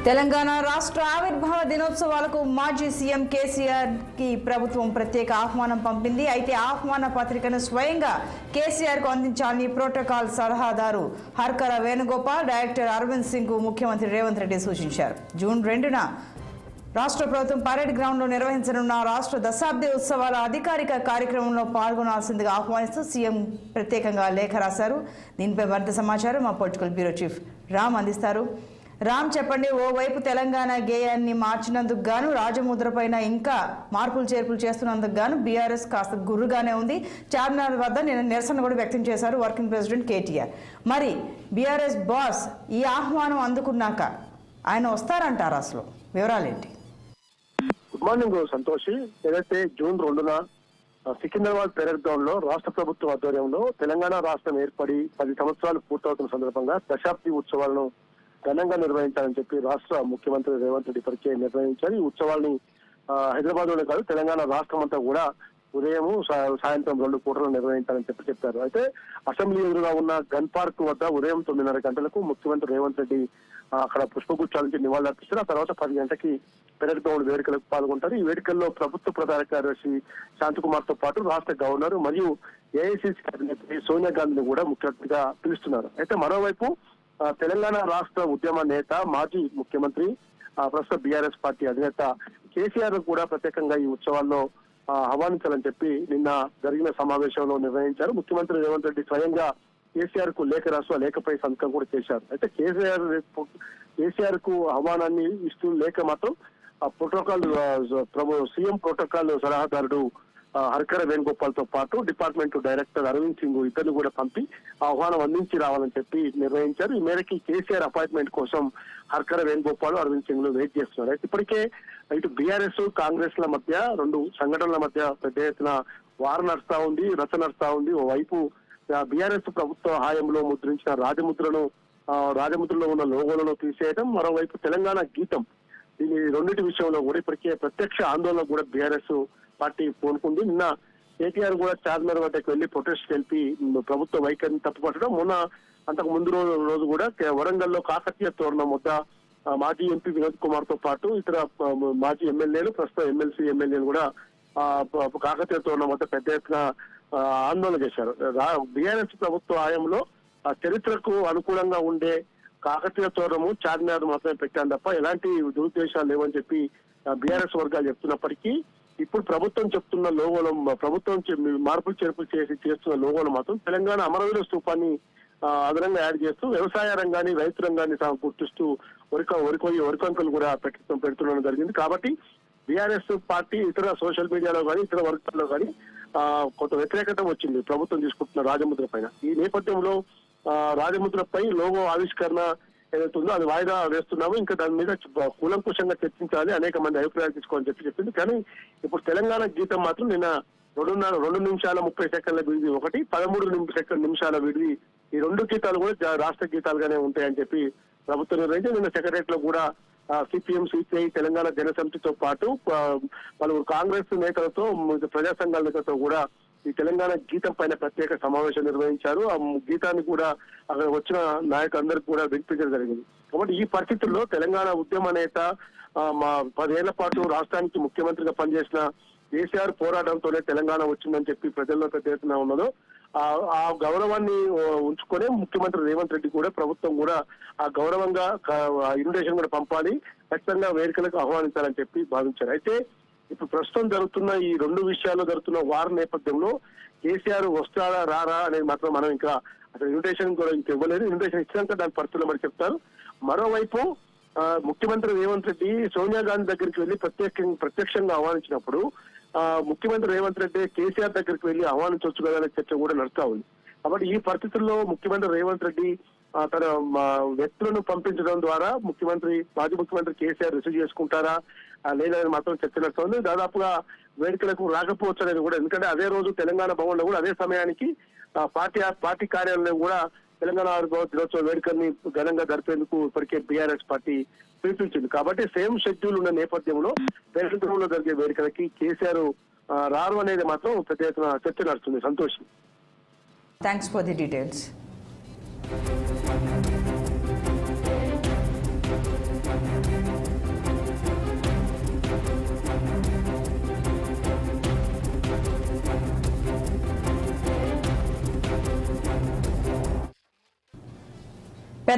తెలంగాణ రాష్ట్ర ఆవిర్భావ దినోత్సవాలకు మాజీ సీఎం కేసీఆర్ కి ప్రభుత్వం ప్రత్యేక ఆహ్వానం పంపింది. అయితే ఆహ్వాన పత్రికను స్వయంగా కేసీఆర్ కు అందించాలని ప్రోటోకాల్ సలహాదారు హర్కర వేణుగోపాల్, డైరెక్టర్ అరవింద్ సింగ్ కు ముఖ్యమంత్రి రేవంత్ రెడ్డి సూచించారు. జూన్ 2న రాష్ట్ర ప్రభుత్వం పరేడ్ గ్రౌండ్ లో నిర్వహించనున్న రాష్ట్ర దశాబ్ది ఉత్సవాల అధికారిక కార్యక్రమంలో పాల్గొనాల్సిందిగా ఆహ్వానిస్తూ సీఎం ప్రత్యేకంగా లేఖ రాశారు. దీనిపై మరింత సమాచారం మా పొలిటికల్ బ్యూరో చీఫ్ రామ్ అందిస్తారు. రామ్, చెప్పండి. ఓవైపు తెలంగాణ గేయాన్ని మార్చినందుకు గాను, రాజముద్ర పైన ఇంకా మార్పులు చేర్పులు చేస్తున్నందుకు గాను బీఆర్ఎస్ కాస్త గుర్రుగానే ఉంది. చార్మినార్ వద్ద నిరసన కూడా వ్యక్తం చేశారు వర్కింగ్ ప్రెసిడెంట్ కేటీఆర్. మరి బీఆర్ఎస్ బాస్ ఈ ఆహ్వానం అందుకున్నాక ఆయన వస్తారంటారు, అసలు వివరాలేంటి? Good morning Santoshi. ఏదైతే జూన్ 2న సికింద్రాబాద్ పెరేడ్ గ్రౌండ్ లో రాష్ట్ర ప్రభుత్వ ఆధ్వర్యంలో తెలంగాణ రాష్ట్రం ఏర్పడి 10 సంవత్సరాలు పూర్తవుతున్న సందర్భంగా దశాబ్ది ఉత్సవాలను ఘనంగా నిర్వహించాలని చెప్పి రాష్ట్ర ముఖ్యమంత్రి రేవంత్ రెడ్డి ఇప్పటికే నిర్వహించారు. ఈ ఉత్సవాల్ని హైదరాబాద్ లోనే కాదు తెలంగాణ రాష్ట్రం అంతా కూడా ఉదయం సాయంత్రం 2 పూటలు నిర్వహించాలని చెప్పారు. అయితే అసెంబ్లీ ఎదురుగా ఉన్న గన్ పార్క్ వద్ద ఉదయం 9:30 గంటలకు ముఖ్యమంత్రి రేవంత్ రెడ్డి అక్కడ పుష్పగుచ్చాల నుంచి నివాళులర్పిస్తారు. ఆ తర్వాత 10 గంటలకి పెరేడ్ గ్రౌండ్ వేడుకలకు పాల్గొంటారు. ఈ వేడుకల్లో ప్రభుత్వ ప్రధాన కార్యదర్శి శాంతకుమార్ తో పాటు రాష్ట్ర గవర్నర్ మరియు ఏఐసిసి అధినేత్రి సోనియా గాంధీని కూడా ముఖ్య అతిథిగా పిలుస్తున్నారు. అయితే మరోవైపు తెలంగాణ రాష్ట్ర ఉద్యమ నేత, మాజీ ముఖ్యమంత్రి, ప్రస్తుత బీఆర్ఎస్ పార్టీ అధినేత కేసీఆర్ కూడా ప్రత్యేకంగా ఈ ఉత్సవాల్లో ఆహ్వానించాలని చెప్పి నిన్న జరిగిన సమావేశంలో నిర్ణయించారు. ముఖ్యమంత్రి రేవంత్ రెడ్డి స్వయంగా కేసీఆర్ కు లేఖ రాస్తూ ఆ లేఖపై సంతకం కూడా చేశారు. అయితే కేసీఆర్ కు ఆహ్వానాన్ని ఇస్తూ లేఖ మాత్రం ప్రోటోకాల్ సీఎం ప్రోటోకాల్ సలహాదారుడు హర్కర వేణుగోపాల్ తో పాటు డిపార్ట్మెంట్ డైరెక్టర్ అరవింద్ సింగ్ ఇద్దరు కూడా పంపి ఆహ్వానం అందించి రావాలని చెప్పి నిర్ణయించారు. ఈ మేరకి కేసీఆర్ అపాయింట్మెంట్ కోసం హర్కర వేణుగోపాల్, అరవింద్ సింగ్ లు వెయిట్ చేస్తున్నారు. అయితే ఇప్పటికే ఇటు బీఆర్ఎస్ కాంగ్రెస్ ల మధ్య 2 సంఘటనల మధ్య పెద్ద ఎత్తున వార నడుస్తా ఉంది, రచ్చ నడుస్తా ఉంది. ఓవైపు బీఆర్ఎస్ ప్రభుత్వ హాయంలో ముద్రించిన రాజముద్రలో ఉన్న లోగోలను తీసేయడం, మరోవైపు తెలంగాణ గీతం, దీని రెండింటి విషయంలో కూడా ఇప్పటికే ప్రత్యక్ష ఆందోళన కూడా బీఆర్ఎస్ పార్టీ పూనుకుంది. నిన్న కేటీఆర్ కూడా చార్మినార్ వద్దకు వెళ్లి ప్రొటెస్ట్ తెలిపి ప్రభుత్వ వైఖరిని తప్పుపట్టడం, మొన్న అంతకు ముందు రోజు కూడా వరంగల్లో కాకతీయ తోరణం వద్ద మాజీ ఎంపీ వినోద్ కుమార్ తో పాటు ఇతర మాజీ ఎమ్మెల్యేలు, ప్రస్తుత ఎమ్మెల్సీ ఎమ్మెల్యేలు కూడా కాకతీయ తోరణం వద్ద పెద్ద ఎత్తున ఆందోళన చేశారు. బీఆర్ఎస్ ప్రభుత్వ హయాంలో చరిత్రకు అనుకూలంగా ఉండే కాకతీయ తోరణము, చార్మినార్ మాత్రమే పెట్టాను తప్ప ఎలాంటి దురుద్దేశాలు లేవని చెప్పి బీఆర్ఎస్ వర్గాలు చెప్తున్నప్పటికీ ఇప్పుడు ప్రభుత్వం చెప్తున్న లోగోలు, ప్రభుత్వం మార్పులు చేర్పులు చేస్తున్న లోగోలు మాత్రం తెలంగాణ అమరవీరుల స్తూపాన్ని అదనంగా యాడ్ చేస్తూ వ్యవసాయ రంగాన్ని, రైతు రంగాన్ని గుర్తిస్తూ వరికంకులు కూడా పెడుతుండడం జరిగింది. కాబట్టి బీఆర్ఎస్ పార్టీ ఇతర సోషల్ మీడియాలో కానీ ఇతర వర్గాల్లో కానీ కొంత వ్యతిరేకత వచ్చింది ప్రభుత్వం తీసుకుంటున్న రాజముద్ర పైన. ఈ నేపథ్యంలో రాజముద్రపై లోగో ఆవిష్కరణ ఏదైతుందో అది వాయిదా వేస్తున్నాము, ఇంకా దాని మీద కూలంకుషంగా చర్చించాలి, అనేక మంది అభిప్రాయాలు తీసుకోవాలని చెప్పింది. కానీ ఇప్పుడు తెలంగాణ గీతం మాత్రం నిన్న 2 నిమిషాల 30 సెకండ్ల విడిది ఒకటి, 13 నిమిషాల విడిది, ఈ 2 గీతాలు కూడా రాష్ట్ర గీతాలుగానే ఉంటాయని చెప్పి ప్రభుత్వం నిర్ణయించి నిన్న సెక్రటరియట్ లో కూడా సిపిఎం, సిపిఐ, తెలంగాణ జనసమితితో పాటు పలువురు కాంగ్రెస్ నేతలతో, ప్రజా సంఘాల నేతలతో కూడా ఈ తెలంగాణ గీతం పైన ప్రత్యేక సమావేశం నిర్వహించారు. ఆ గీతాన్ని కూడా అక్కడ వచ్చిన నాయకులందరికీ కూడా వినిపించడం జరిగింది. కాబట్టి ఈ పరిస్థితుల్లో తెలంగాణ ఉద్యమ నేత, 10 ఏళ్ల పాటు రాష్ట్రానికి ముఖ్యమంత్రిగా పనిచేసిన కేసీఆర్ పోరాటంతోనే తెలంగాణ వచ్చిందని చెప్పి ప్రజల్లో పెద్ద ఎత్తున ఉన్నదో ఆ గౌరవాన్ని ఉంచుకొని ముఖ్యమంత్రి రేవంత్ రెడ్డి కూడా ప్రభుత్వం కూడా ఆ గౌరవంగా ఇన్విటేషన్ కూడా పంపాలి, ఖచ్చితంగా వేడుకలకు ఆహ్వానించాలని చెప్పి భావించారు. అయితే ఇప్పుడు ప్రస్తుతం జరుగుతున్న ఈ 2 విషయాల్లో జరుగుతున్న వార నేపథ్యంలో కేసీఆర్ వస్తారా రారా అనేది మాత్రం మనం ఇంకా అసలు ఇన్విటేషన్ కూడా ఇంకా ఇవ్వలేదు. ఇన్విటేషన్ ఇచ్చినాక దాని పరిస్థితులు మరి చెప్తారు. మరోవైపు ముఖ్యమంత్రి రేవంత్ రెడ్డి సోనియా గాంధీ దగ్గరికి వెళ్లి ప్రత్యక్షంగా ఆహ్వానించినప్పుడు ముఖ్యమంత్రి రేవంత్ రెడ్డి కేసీఆర్ దగ్గరికి వెళ్లి ఆహ్వానించవచ్చు కదా అనే చర్చ కూడా నడుస్తా ఉంది. కాబట్టి ఈ పరిస్థితుల్లో ముఖ్యమంత్రి రేవంత్ రెడ్డి తన వ్యక్తులను పంపించడం ద్వారా మాజీ ముఖ్యమంత్రి కేసీఆర్ రిసీవ్ చేసుకుంటారా లేదని మాత్రం చర్చ నడుస్తుంది. దాదాపుగా వేడుకలకు రాకపోవచ్చు అనేది కూడా, ఎందుకంటే అదే రోజు తెలంగాణ భవన్ లో కూడా అదే సమయానికి పార్టీ కార్యాలయం కూడా తెలంగాణ ఆవిర్భావ దినోత్సవ వేడుకల్ని ఘనంగా జరిపేందుకు ఇప్పటికే బీఆర్ఎస్ పార్టీ పిలిపించింది. కాబట్టి సేమ్ షెడ్యూల్ ఉన్న నేపథ్యంలో తెలంగాణలో జరిగే వేడుకలకి కేసీఆర్ రారు అనేది మాత్రం పెద్ద ఎత్తున చర్చ నడుస్తుంది. సంతోషం. Thanks for the details.